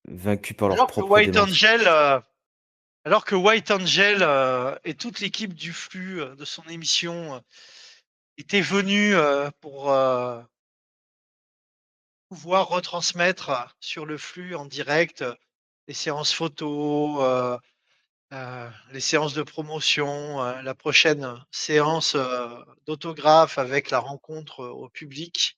vaincus par leur Alors que propre White démence. Angel, et toute l'équipe du flux de son émission était venue pour pouvoir retransmettre sur le flux en direct les séances photos, les séances de promotion, la prochaine séance d'autographe avec la rencontre au public.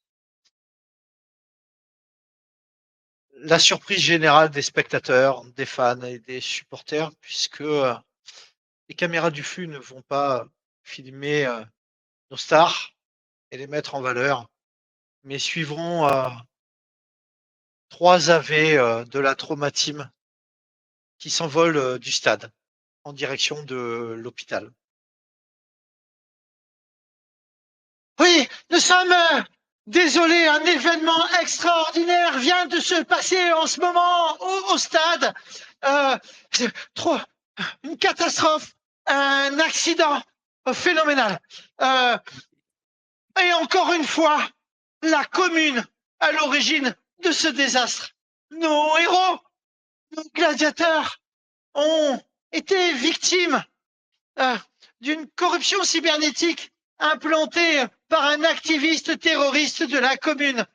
La surprise générale des spectateurs, des fans et des supporters, puisque les caméras du flux ne vont pas filmer nos stars et les mettre en valeur, mais suivront 3 AV de la Trauma Team qui s'envolent du stade en direction de l'hôpital. Oui, nous sommes désolés, un événement extraordinaire vient de se passer en ce moment au stade. C'est trop, une catastrophe, un accident phénoménal. Euh, et encore une fois, la commune à l'origine de ce désastre. Nos héros, nos gladiateurs ont été victimes euh, d'une corruption cybernétique implantée par un activiste terroriste de la commune.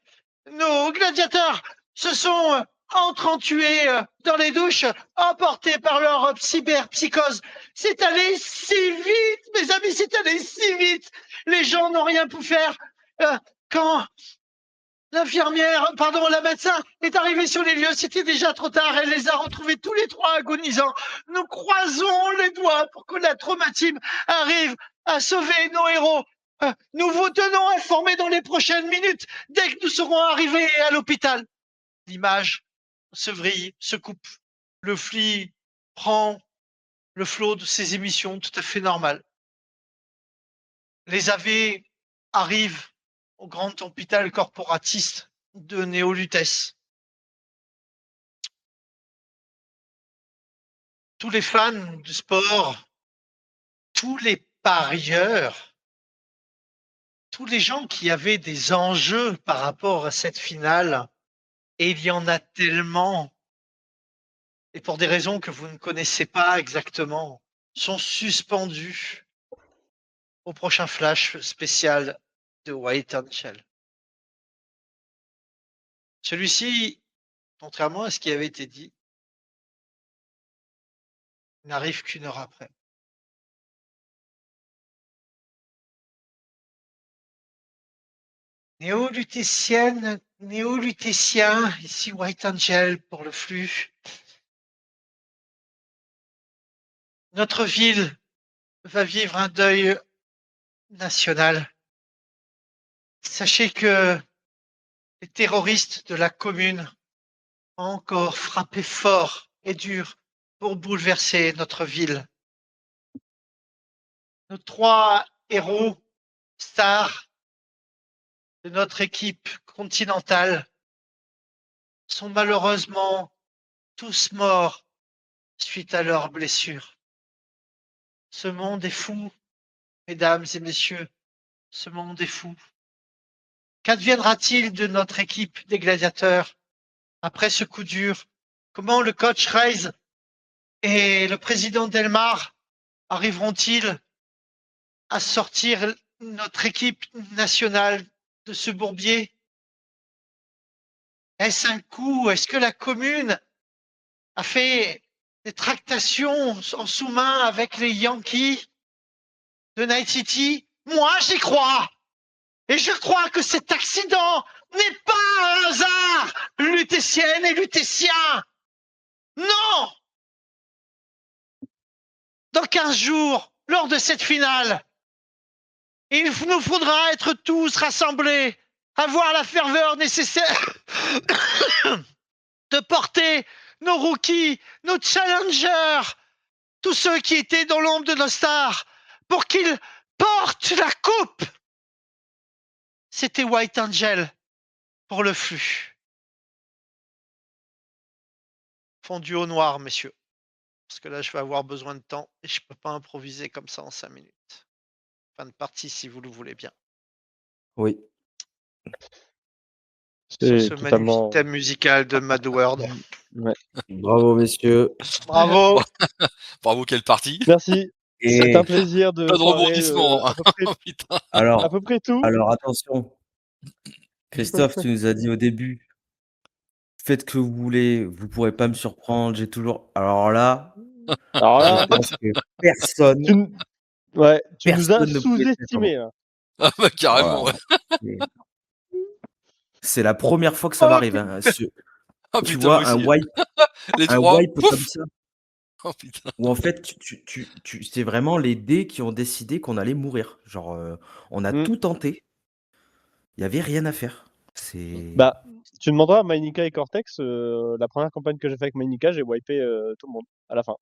Nos gladiateurs se sont entretués dans les douches, emportés par leur cyberpsychose. C'est allé si vite, mes amis, c'est allé si vite. Les gens n'ont rien pu faire. Quand la médecin est arrivée sur les lieux, c'était déjà trop tard. Elle les a retrouvés tous les 3 agonisants. Nous croisons les doigts pour que la Trauma Team arrive à sauver nos héros. Nous vous tenons informés dans les prochaines minutes, dès que nous serons arrivés à l'hôpital. L'image se vrille, se coupe. Le flux prend le flot de ses émissions tout à fait normal. Les AV arrivent au grand hôpital corporatiste de Néolutès. Tous les fans du sport, tous les parieurs, tous les gens qui avaient des enjeux par rapport à cette finale, et il y en a tellement, et pour des raisons que vous ne connaissez pas exactement, sont suspendus au prochain flash spécial de White Angel. Celui-ci, contrairement à ce qui avait été dit, n'arrive qu'1 heure après. Néo-lutétienne, néo-lutétien, ici White Angel pour le flux. Notre ville va vivre un deuil national. Sachez que les terroristes de la commune ont encore frappé fort et dur pour bouleverser notre ville. Nos 3 héros stars de notre équipe continentale sont malheureusement tous morts suite à leurs blessures. Ce monde est fou, mesdames et messieurs, ce monde est fou. Qu'adviendra-t-il de notre équipe des gladiateurs après ce coup dur? Comment le coach Reis et le président Delmar arriveront-ils à sortir notre équipe nationale de ce bourbier? Est-ce un coup? Est-ce que la commune a fait des tractations en sous-main avec les Yankees de Night City? Moi, j'y crois. Et je crois que cet accident n'est pas un hasard, lutétienne et lutétien. Non! Dans 15 jours, lors de cette finale, il nous faudra être tous rassemblés, avoir la ferveur nécessaire de porter nos rookies, nos challengers, tous ceux qui étaient dans l'ombre de nos stars, pour qu'ils portent la coupe. C'était White Angel pour le flux. Fondu au noir, messieurs. Parce que là, je vais avoir besoin de temps et je peux pas improviser comme ça en 5 minutes. Fin de partie si vous le voulez bien. Oui. sur C'est ce magnifique totalement. thème musical de Mad World. Ouais. Bravo, messieurs. Bravo. Bravo, quelle partie. Merci. C'est Et un plaisir de Pas de parler rebondissement. à peu près, Oh, putain. à alors, peu près tout. alors attention. Christophe, tu nous as dit au début, faites que vous voulez, vous pourrez pas me surprendre, j'ai toujours. Alors là, Alors je là, pense que personne, tu, ouais, tu nous as personne ne pouvait s'attendre. sous-estimés. Là. Ah bah carrément, Voilà. ouais. C'est la première fois que ça m'arrive. Hein. Oh Tu putain, moi vois, un aussi. wipe, Les un trois, wipe comme pouf. ça, Oh putain. où en fait, c'est vraiment les dés qui ont décidé qu'on allait mourir. Genre, on a tout tenté, il y avait rien à faire. C'est. Bah, tu demanderas à Mainika et Cortex, la première campagne que j'ai fait avec Mainika, j'ai wipé tout le monde à la fin.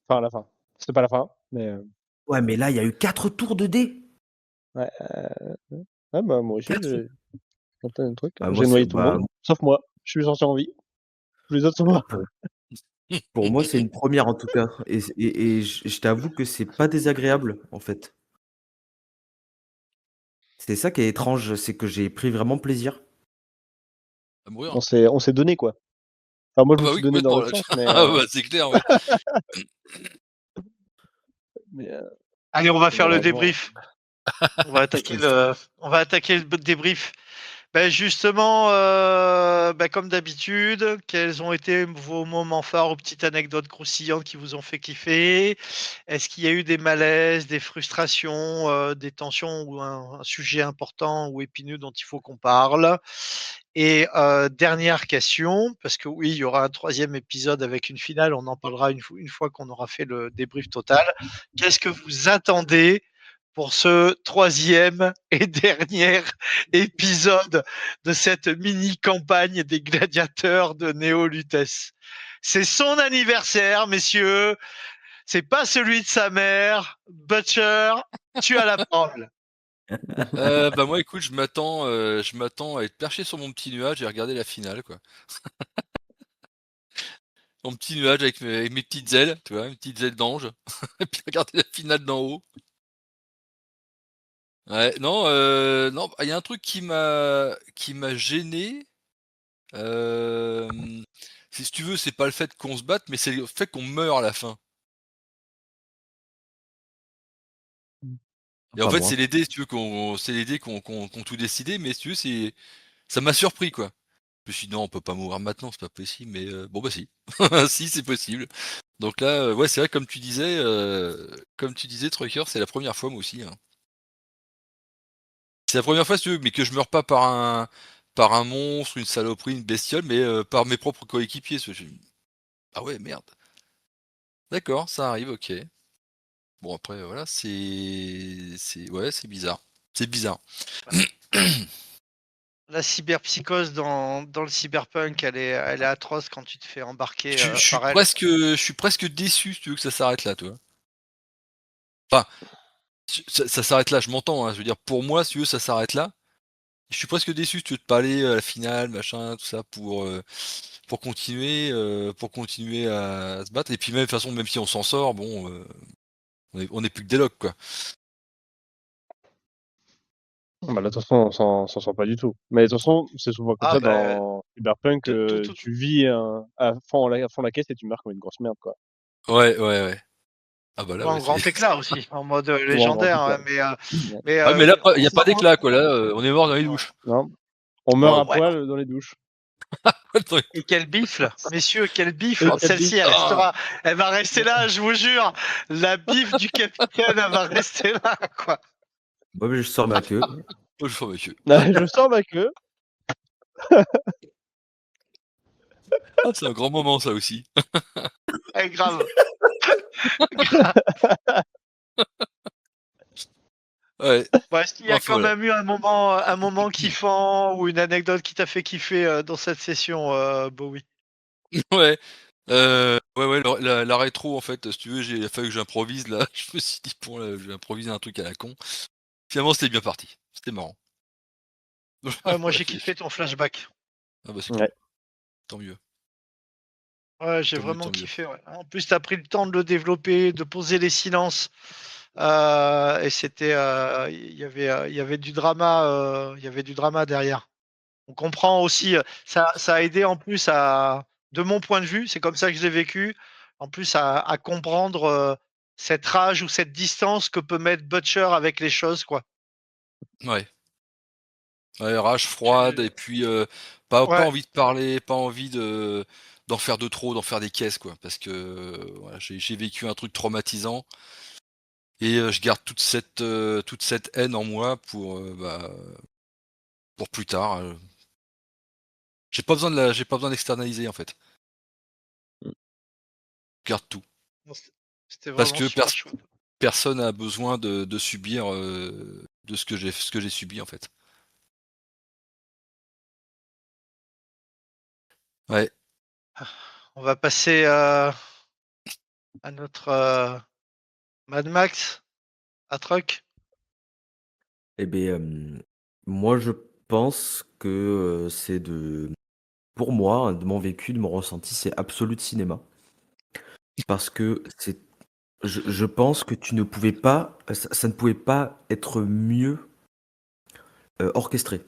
Enfin, à la fin. C'était pas la fin, mais. Ouais, mais là, il y a eu 4 tours de dés. Ouais, bah, moi aussi, 4. j'ai tenté un truc. Bah, moi, J'ai noyé tout le monde, sauf moi. Je suis sorti en vie. Tous les autres sont morts. Pour moi, c'est une première en tout cas. Et je t'avoue que c'est pas désagréable en fait. C'est ça qui est étrange, c'est que j'ai pris vraiment plaisir. À mourir. On s'est donné, quoi. Enfin, moi, je Ah me bah suis oui, donné dans complètement. l'autre Là. sens, mais. Ah bah c'est clair, ouais. mais Allez, on va faire le malheureusement. débrief. On va attaquer le débrief. Ben justement, comme d'habitude, quels ont été vos moments forts ou petites anecdotes croustillantes qui vous ont fait kiffer? Est-ce qu'il y a eu des malaises, des frustrations, des tensions ou un sujet important ou épineux dont il faut qu'on parle? Et dernière question, parce que oui, il y aura un 3e épisode avec une finale, on en parlera une fois qu'on aura fait le débrief total. Qu'est-ce que vous attendez pour ce 3e et dernier épisode de cette mini campagne des gladiateurs de Néolutes? C'est son anniversaire, messieurs. C'est pas celui de sa mère. Butcher, tu as la parole. Bah moi écoute, je m'attends à être perché sur mon petit nuage et regarder la finale, quoi. Mon petit nuage avec mes petites ailes, tu vois, mes petites ailes d'ange. Et puis regarder la finale d'en haut. Ouais, non, il y a un truc qui m'a gêné. Si tu veux, c'est pas le fait qu'on se batte, mais c'est le fait qu'on meurt à la fin. Et en Pas fait, moi. c'est les dés, si tu veux, c'est les dés qui ont tout décidé, mais si tu veux, ça m'a surpris, quoi. Je me suis dit: «Non, on peut pas mourir maintenant, c'est pas possible», mais bon, bah, si. Si, c'est possible. Donc là, ouais, c'est vrai, comme tu disais, Trucker, c'est la première fois, moi aussi, hein. C'est la première fois, si tu veux, mais que je meurs pas par un monstre, une saloperie, une bestiole, mais par mes propres coéquipiers. Ah ouais, merde. D'accord, ça arrive, OK. Bon, après, voilà, ouais, c'est bizarre. C'est bizarre. La cyberpsychose dans le cyberpunk, elle est atroce quand tu te fais embarquer Je suis par elle. je suis presque déçu, si tu veux, que ça s'arrête là, tu vois? Enfin, ça s'arrête là, je m'entends, hein, je veux dire, pour moi, si tu veux, ça s'arrête là. Je suis presque déçu, si tu veux, de pas aller à la finale, machin, tout ça, pour continuer à se battre. Et puis même, de toute façon, même si on s'en sort, bon, on est plus que des locs, quoi. Bah, de toute façon, on s'en sort pas du tout. Mais de toute façon, c'est souvent comme ça dans Cyberpunk, tout. tu vis à fond la caisse et tu meurs comme une grosse merde, quoi. Ouais. Ah bah là, Ou ouais, en grand éclat aussi, en mode légendaire. grand Ouais, éclat. mais là, il y a pas on- d'éclat, quoi. Là, on est mort dans les douches. Non, on meurt Oh, à poil dans les douches. Et quel bifle, messieurs, quel bifle. Et quel Celle-ci, elle putain. restera, elle va rester là, je vous jure. La bif du capitaine, elle va rester là, quoi. Moi, je sors ma queue. Oh, je monsieur. Je sors ma queue. Ah, c'est un grand moment, ça aussi. Eh, grave. Ouais. Bon, est-ce qu'il y a Enfin, quand voilà. même eu un moment kiffant ou une anecdote qui t'a fait kiffer dans cette session, Bowie? Ouais. Ouais, la rétro, en fait, si tu veux, il a fallu que j'improvise, là. Je me suis dit: «Bon, là, je vais improviser un truc à la con». Finalement, c'était bien parti. C'était marrant. Ouais, moi, Voilà, j'ai kiffé ton flashback. ah bah, c'est cool. Ouais. Tant mieux. Ouais, j'ai Tant mieux, vraiment tant mieux. kiffé, ouais. En plus, tu as pris le temps de le développer, de poser les silences, et c'était, il y avait du drama derrière. On comprend aussi, ça a aidé en plus de mon point de vue, c'est comme ça que je l'ai vécu, en plus à comprendre, cette rage ou cette distance que peut mettre Butcher avec les choses, quoi. Ouais. Ouais, rage froide Tu et puis, pas Ouais, envie de parler, pas envie d'en faire de trop, d'en faire des caisses, quoi. Parce que, voilà, j'ai vécu un truc traumatisant et je garde toute cette haine en moi pour plus tard, j'ai pas besoin d'externaliser, en fait. Mmh. Je garde tout. non, c'était Parce vraiment que super chouette. personne a besoin de subir, de ce que j'ai subi, en fait. Ouais. On va passer, à notre, Mad Max, à Truck. Eh beh, moi je pense que, c'est pour moi, de mon vécu, de mon ressenti, c'est absolu de cinéma. Parce que je pense que tu ne pouvais pas, ça ne pouvait pas être mieux, orchestré.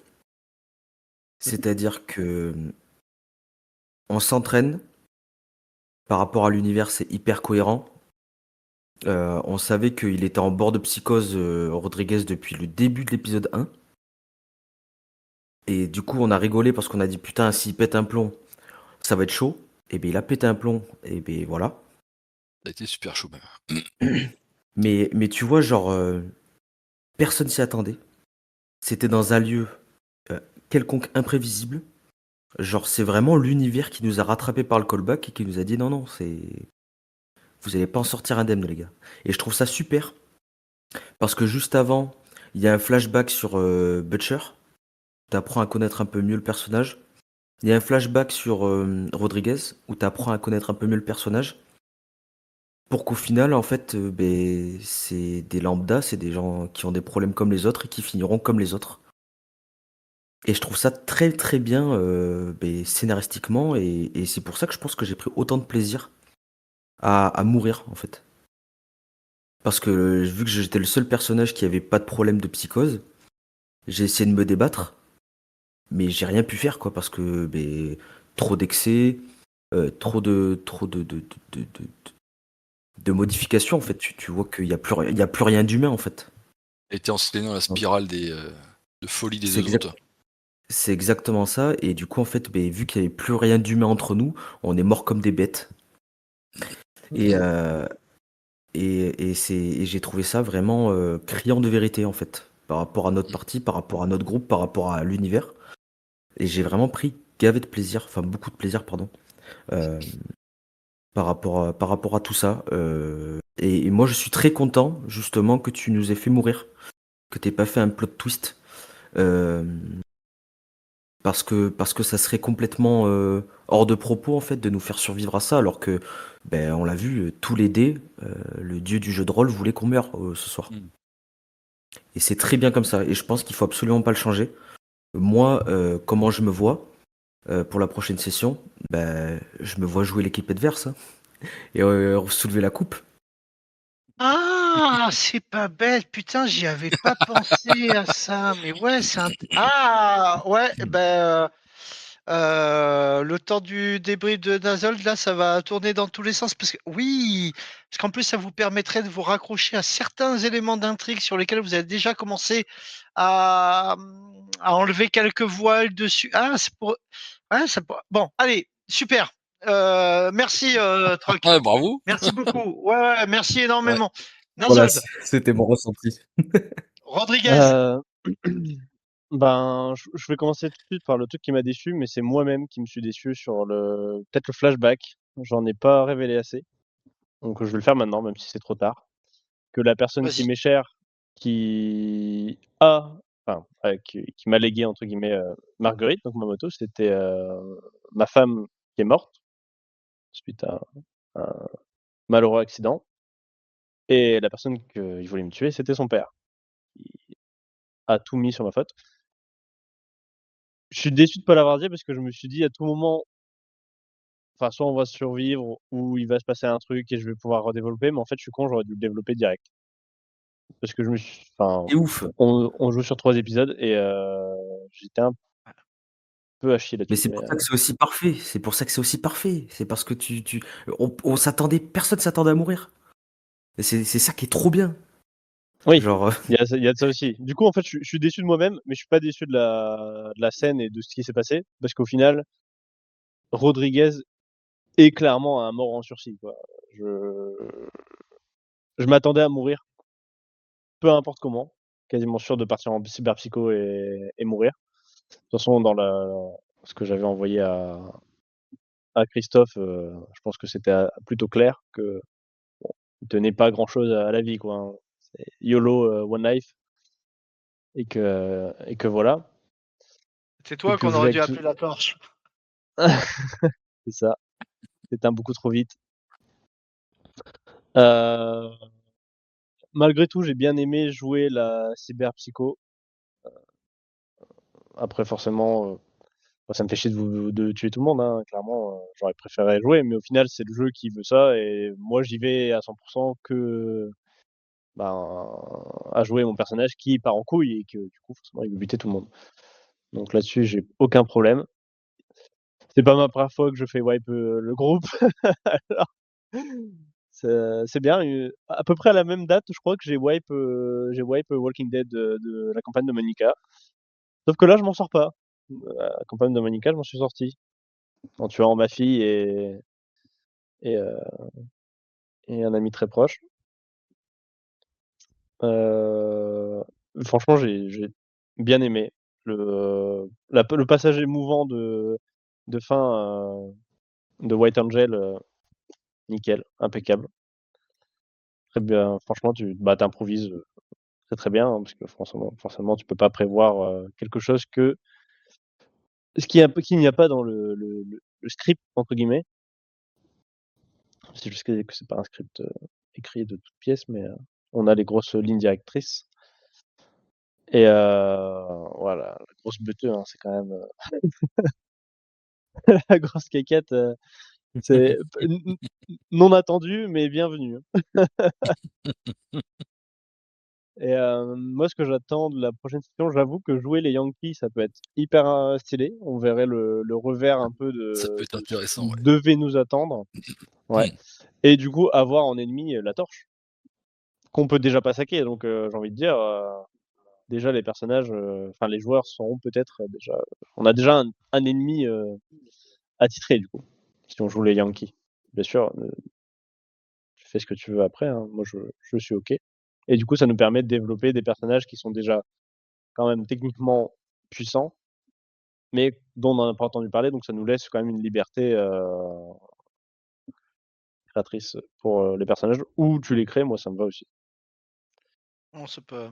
C'est-à-dire que, on s'entraîne par rapport à l'univers, c'est hyper cohérent. On savait qu'il était en bord de psychose, Rodriguez, depuis le début de l'épisode 1 et du coup, on a rigolé parce qu'on a dit: «Putain, s'il pète un plomb, ça va être chaud» et beh, il a pété un plomb et beh, voilà. Ça a été super chaud, même. Mais tu vois, genre, personne s'y attendait. C'était dans un lieu, quelconque, imprévisible. Genre, c'est vraiment l'univers qui nous a rattrapés par le callback et qui nous a dit: «Non, non, c'est vous allez pas en sortir indemnes, les gars» et je trouve ça super parce que juste avant, il y a un flashback sur, Butcher. Tu apprends à connaître un peu mieux le personnage. Il y a un flashback sur, Rodriguez où tu apprends à connaître un peu mieux le personnage pour qu'au final, en fait, beh, c'est des lambdas, c'est des gens qui ont des problèmes comme les autres et qui finiront comme les autres. Et je trouve ça très, très bien, beh, scénaristiquement et c'est pour ça que je pense que j'ai pris autant de plaisir à mourir, en fait. Parce que, vu que j'étais le seul personnage qui avait pas de problème de psychose, j'ai essayé de me débattre, mais j'ai rien pu faire, quoi, parce que, beh, trop d'excès, trop de modifications, en fait. Tu vois qu'il y a plus rien d'humain, en fait. Était entraîné dans la Donc spirale de folie des c'est 2 exact autres. c'est exactement ça et du coup, en fait, beh, vu qu'il y avait plus rien d'humain entre nous, on est morts comme des bêtes et Mmh. j'ai trouvé ça vraiment, criant de vérité, en fait, par rapport à notre Mmh. partie, par rapport à notre groupe, par rapport à l'univers et j'ai vraiment pris gavé de plaisir, enfin beaucoup de plaisir, pardon, hem, par rapport à tout ça, et moi, je suis très content, justement, que tu nous aies fait mourir, que tu aies pas fait un plot twist, hem parce que ça serait complètement, hors de propos, en fait, de nous faire survivre à ça, alors que, beh, on l'a vu, tous les dés, le dieu du jeu de rôle voulait qu'on meure, ce soir. Mmh. Et c'est très bien comme ça et je pense qu'il faut absolument pas le changer. Moi, comment je me vois, pour la prochaine session, bah, je me vois jouer l'équipe adverse, hein, et soulever la coupe. Ah! C'est pas bête, putain, j'y avais pas pensé à ça, mais ouais, c'est int ouais, ben, le temps du débrief de Dazold, là, ça va tourner dans tous les sens parce que oui, parce qu'en plus, ça vous permettrait de vous raccrocher à certains éléments d'intrigue sur lesquels vous avez déjà commencé à enlever quelques voiles dessus. Ah, c'est pour ouais, ça pour bon, allez, super, merci, Truc. Ouais, bravo! Merci beaucoup. Ouais, ouais, merci Ouais. énormément. Voilà, Nazold, c'était mon ressenti. Rodriguez, Heu, ben, je vais commencer tout de suite par le truc qui m'a déçu, mais c'est moi-même qui me suis déçu sur peut-être le flashback. J'en ai pas révélé assez, donc je vais le faire maintenant, même si c'est trop tard. Que la personne qui vas-y. m'est chère, qui a enfin, qui m'a légué entre guillemets, Marguerite, donc ma moto, c'était, ma femme qui est morte suite à un malheureux accident et la personne qu'il voulait me tuer, c'était son père, qui a tout mis sur ma faute. Je suis déçu de pas l'avoir dit parce que je me suis dit: «À tout moment, enfin, soit on va survivre ou il va se passer un truc et je vais pouvoir redévelopper», mais en fait, je suis con, j'aurais dû le développer direct. Parce que je me suis enfin, C'est ouf. on joue sur 3 épisodes et j'étais peu à chier Mais là-dessus. c'est pour ça que c'est aussi parfait. C'est pour ça que c'est aussi parfait. C'est parce que on s'attendait, personne s'attendait à mourir. Et c'est ça qui est trop bien. Oui, Genre, il y a de ça aussi. Du coup, en fait, je suis déçu de moi-même, mais je suis pas déçu de la scène et de ce qui s'est passé, parce qu'au final, Rodriguez est clairement un mort en sursis, quoi. Je je m'attendais à mourir, peu importe comment, quasiment sûr de partir en cyberpsycho et mourir. De toute façon, dans la ce que j'avais envoyé à Christophe, je pense que c'était, plutôt clair que, bon, il tenait pas grand-chose à la vie, quoi, hein. C'est YOLO, one life et que voilà C'est et toi que qu'on je aurait voulais dû que ce appeler la torche. c'est ça, c'était beaucoup trop vite. Heu, Malgré tout, j'ai bien aimé jouer la cyberpsycho. Après forcément, bah, ça me fait chier de tuer tout le monde, hein, clairement, j'aurais préféré jouer, mais au final, c'est le jeu qui veut ça et moi, j'y vais à 100 que, ben, à jouer mon personnage qui part en couille et que du coup, forcément, il veut buter tout le monde. Donc là-dessus, j'ai aucun problème. C'est pas ma première fois que je fais wipe, le groupe, alors c'est bien, à peu près à la même date, je crois que j'ai wipe, Walking Dead, de la campagne de Monica. Sauf que là, je m'en sors pas. La campagne de Monica, je m'en suis sorti en tuant ma fille et heu et un ami très proche. Heu, Franchement, j'ai bien aimé le passage émouvant de fin, de White Angel, nickel, impeccable. Très bien, franchement, tu improvises, très, très bien, hein, parce que forcément, tu peux pas prévoir, quelque chose qu'il n'y a pas dans le «script» entre guillemets. C'est juste que c'est pas un script, écrit de toutes pièces, mais, on a les grosses lignes directrices et voilà, la grosse beuteuse, hein, c'est quand même, la grosse caquette, c'est p n n non attendu, mais bienvenue, hein et moi, ce que j'attends de la prochaine saison, j'avoue que jouer les Yankees, ça peut être hyper, stylé. On verrait le revers un peu Ça peut être de ce intéressant, qui ouais. devait nous attendre. Ouais et du coup, avoir en ennemi, la Torche, qu'on peut déjà pas saquer donc j'ai envie de dire, déjà les personnages, enfin les joueurs sauront peut-être, déjà on a déjà un ennemi, attitré du coup, si on joue les Yankees. Bien sûr, tu fais ce que tu veux après, hein, moi je suis OK et du coup ça nous permet de développer des personnages qui sont déjà quand même techniquement puissants, mais dont on n'a pas entendu parler donc ça nous laisse quand même une liberté, créatrice pour, les personnages ou tu les crées, moi ça me va aussi. On se peut.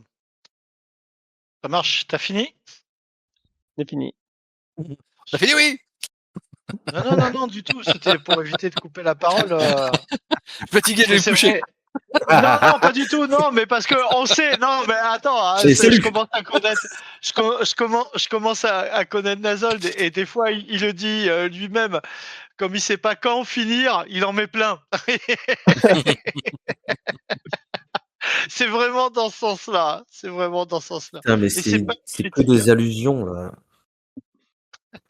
Ça marche, tu fini? C'est fini. Ça fait dit oui! Non, non, non, non, du tout, c'était pour éviter de couper la parole, Fatigué, je vais mais me c'est coucher. vrai. Non, non, pas du tout, non, mais parce qu'on sait, non, mais attends, hein, allez, je salut! commence à connaître, je commence à connaître Nazold et des fois il le dit lui-même, comme il sait pas quand finir, il en met plein. C'est vraiment dans ce sens-là, c'est vraiment dans ce sens-là. Putain, mais Et c'est c'est que magnifique, hein. des allusions, là.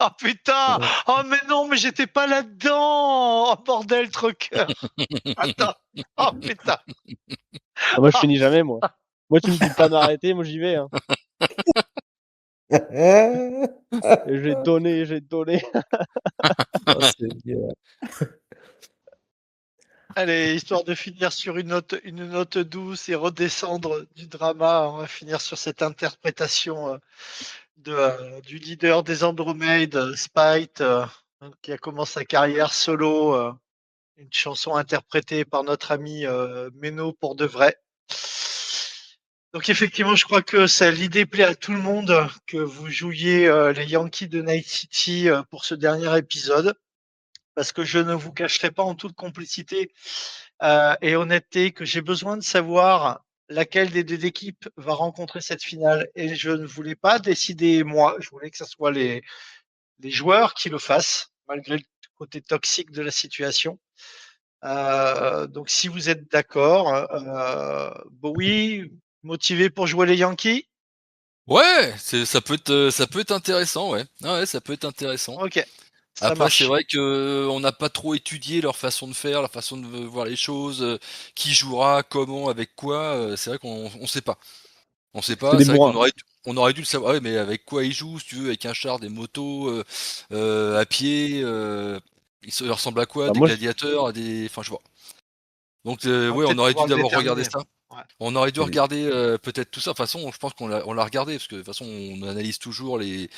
Oh putain! Ouais. Oh mais non, mais j'étais pas là-dedans! Oh bordel, trucker! Attends! Oh putain! Ah moi je Ah, finis jamais moi. Moi tu me dis pas d'arrêter, moi j'y vais, hein et j'ai donné. Oh, c'est bien. allez, histoire de finir sur une note douce et redescendre du drama, on va finir sur cette interprétation du leader des Andromèdes, Spite, qui a commencé sa carrière solo, une chanson interprétée par notre ami Meno pour de vrai. Donc effectivement, je crois que l'idée plaît à tout le monde que vous jouiez les Yankees de Night City pour ce dernier épisode, parce que je ne vous cacherai pas en toute complicité et honnêteté que j'ai besoin de savoir laquelle des deux équipes va rencontrer cette finale. Et je ne voulais pas décider moi, je voulais que ce soit les joueurs qui le fassent, malgré le côté toxique de la situation. Donc si vous êtes d'accord, Bowie, motivé pour jouer les Yankees? Ouais, ça peut être intéressant, ouais. Ah ouais, ça peut être intéressant. Ok, ça Après, c'est marche. vrai que on n'a pas trop étudié leur façon de faire, leur façon de voir les choses, qui jouera, comment, avec quoi. C'est vrai qu'on sait pas. On sait C'est pas. des C'est vrai qu'on bourrins. aurait dû le savoir. Ouais, mais avec quoi ils jouent, si tu veux, avec un char, des motos, à pied. Ils ressemblent à quoi? Bah, Des moi, gladiateurs, à des. Enfin, je vois. Donc, On va ouais, on peut-être aurait dû pouvoir le d'abord regarder déterminer. ça. Ouais. On aurait dû Et regarder, peut-être tout ça. De toute façon, je pense qu'on l'a regardé parce que de toute façon, on analyse toujours les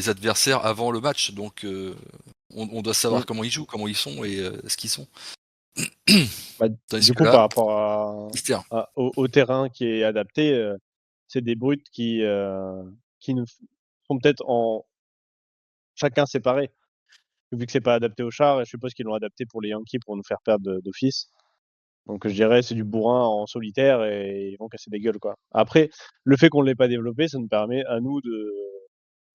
adversaires avant le match, donc on doit mmh, savoir comment ils jouent, comment ils sont et ce qu'ils sont. bah, Tandis du que coup, là, par rapport mystère. au terrain qui est adapté, c'est des brutes qui nous sont peut-être en chacun séparés. Vu que c'est pas adapté aux chars, et je suppose qu'ils l'ont adapté pour les Yankees pour nous faire perdre d'office. Donc je dirais c'est du bourrin en solitaire et ils vont casser des gueules, quoi. Après, le fait qu'on ne l'ait pas développé, ça nous permet à nous de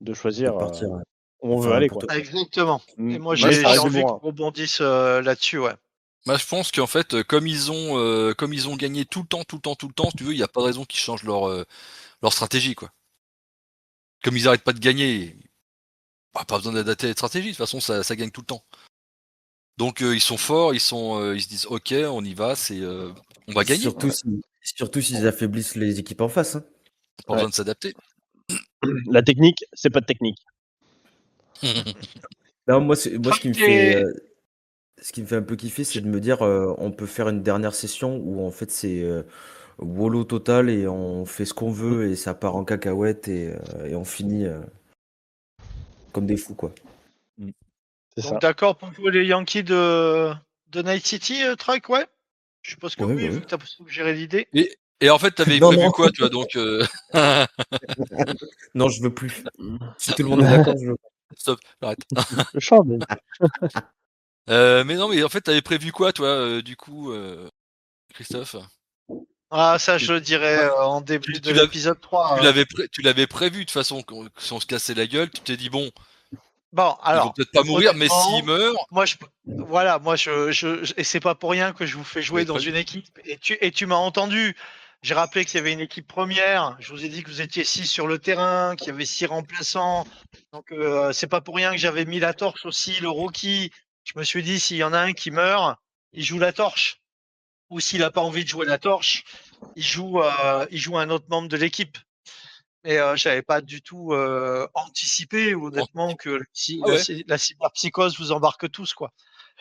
de choisir, partir, où on veut enfin aller, quoi. plutôt. Exactement. Et moi, Moi, je Mais ça j'ai reste pense des envie bourrins. qu'on rebondisse là-dessus, ouais. moi, je pense qu'en fait, comme ils ont gagné tout le temps, tout le temps, tout le temps, si tu veux, il y a pas de raison qu'ils changent leur stratégie, quoi. Comme ils arrêtent pas de gagner, bah, pas besoin d'adapter la stratégie, de toute façon, ça gagne tout le temps. Donc ils sont forts, ils se disent: «OK, on y va, on va gagner, Surtout Ouais. si surtout s'ils on affaiblissent les équipes en face, hein. pas Ouais. besoin de s'adapter». La technique, c'est pas de technique. Non, moi Ok. ce qui me fait un peu kiffer, c'est de me dire, on peut faire une dernière session où en fait c'est, YOLO total et on fait ce qu'on Mmh, veut et ça part en cacahuète et on finit, comme des fous, quoi. mmh. C'est Donc ça. d'accord pour jouer les Yankees de Night City, Truck, ouais? Je suppose que Ouais, oui, bah, vu oui. que tu as suggéré l'idée. Et en fait, tu avais Non, prévu non, quoi toi donc non, je veux plus. Mmh. Si tout le monde est d'accord, je veux pas. Stop, j'arrête. Le chant, mais Mais non, mais en fait, tu avais prévu quoi toi, du coup, Christophe? Ah ça, je le dirai, Enfin, en début de tu l'av l'épisode 3. tu l'avais prévu de toute façon qu'on que si on se cassait la gueule, tu t'es dit: «Bon, Bon, ils vont alors, peut-être pas mourir, mais s'ils honnêtement, meurent, moi je voilà, moi et c'est pas pour rien que je vous fais vous jouer l'avez dans prévu». une équipe et tu m'as entendu. J'ai rappelé qu'il y avait une équipe première, je vous ai dit que vous étiez 6 sur le terrain, qu'il y avait 6 remplaçants. Donc c'est pas pour rien que j'avais mis la torche aussi, le rookie. Je me suis dit s'il y en a un qui meurt, il joue la torche ou s'il a pas envie de jouer la torche, il joue un autre membre de l'équipe. Et j'avais pas du tout, anticipé En honnêtement que ah ouais? la cyberpsychose vous embarque tous, quoi.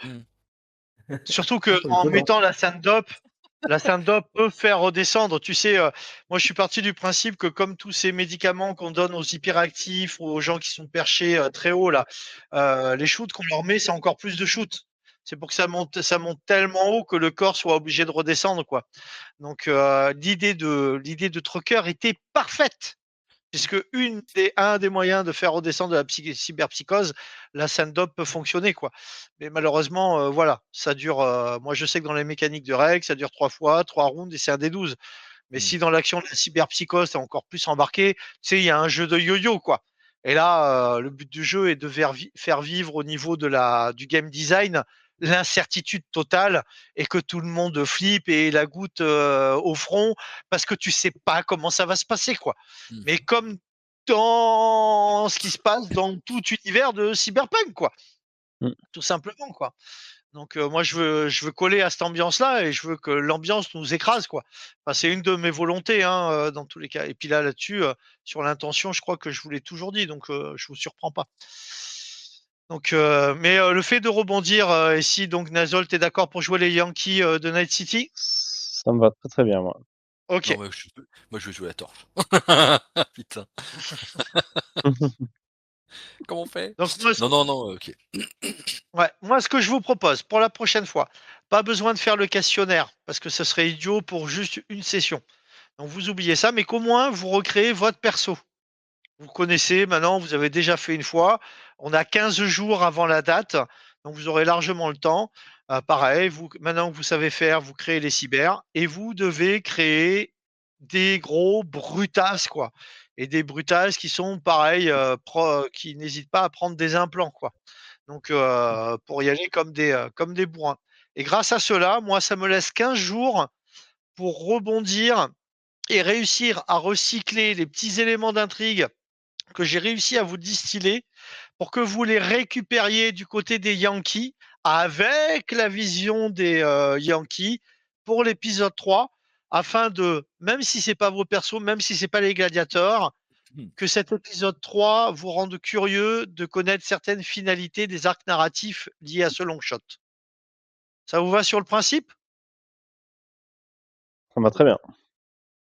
Mmh. Surtout qu'en Étonnant. mettant la syndope peut faire redescendre. Tu sais, moi je suis parti du principe que comme tous ces médicaments qu'on donne aux hyperactifs ou aux gens qui sont perchés, très haut là, les shoots qu'on leur met, c'est encore plus de shoots. C'est pour que ça monte tellement haut que le corps soit obligé de redescendre, quoi. Donc l'idée de Trucker était parfaite. Puisque un des moyens de faire redescendre de la cyberpsychose, la syndope peut fonctionner, quoi. Mais malheureusement, voilà, ça dure. Moi, je sais que dans les mécaniques de règles, ça dure 3 fois, 3 rounds et c'est un des 12. Mais Mmh. si dans l'action de la cyberpsychose, t'es encore plus embarqué, tu sais, il y a un jeu de yo-yo, quoi. Et là, le but du jeu est de faire vivre au niveau du game design l'incertitude totale et que tout le monde flippe et la goutte au front parce que tu sais pas comment ça va se passer, quoi. Mmh. Mais comme dans ce qui se passe dans tout univers de cyberpunk, quoi. mmh. Tout simplement, quoi. Donc moi je veux coller à cette ambiance-là et je veux que l'ambiance nous écrase, quoi. Enfin, c'est une de mes volontés, hein, dans tous les cas. Et puis là-dessus, sur l'intention, je crois que je vous l'ai toujours dit, donc je vous surprends pas. Donc mais le fait de rebondir, et si donc Nazol, tu d'accord pour jouer les Yankees, de Night City? Ça me va très, très bien, moi. OK. Non, moi je vais jouer la torche. Putain, comment on fait? Donc moi Non, non, non, OK. ouais, moi ce que je vous propose pour la prochaine fois, pas besoin de faire le questionnaire parce que ce serait idiot pour juste une session. Donc vous oubliez ça, mais qu'au moins vous recréez votre perso. Vous connaissez maintenant, vous avez déjà fait une fois. On a 15 jours avant la date, donc vous aurez largement le temps. Pareil, maintenant que vous savez faire, vous créez les cyber et vous devez créer des gros brutasses, quoi. Et des brutasses qui sont pareil, qui n'hésitent pas à prendre des implants, quoi. Donc, pour y aller comme des bourrins. Et grâce à cela, moi, ça me laisse 15 jours pour rebondir et réussir à recycler les petits éléments d'intrigue que j'ai réussi à vous distiller pour que vous les récupériez du côté des Yankees avec la vision des Yankees pour l'épisode 3 afin de, même si c'est pas vos persos, même si c'est pas les gladiateurs, Hmm. que cet épisode 3 vous rende curieux de connaître certaines finalités des arcs narratifs liés à ce long shot. Ça vous va sur le principe? Ça va très bien.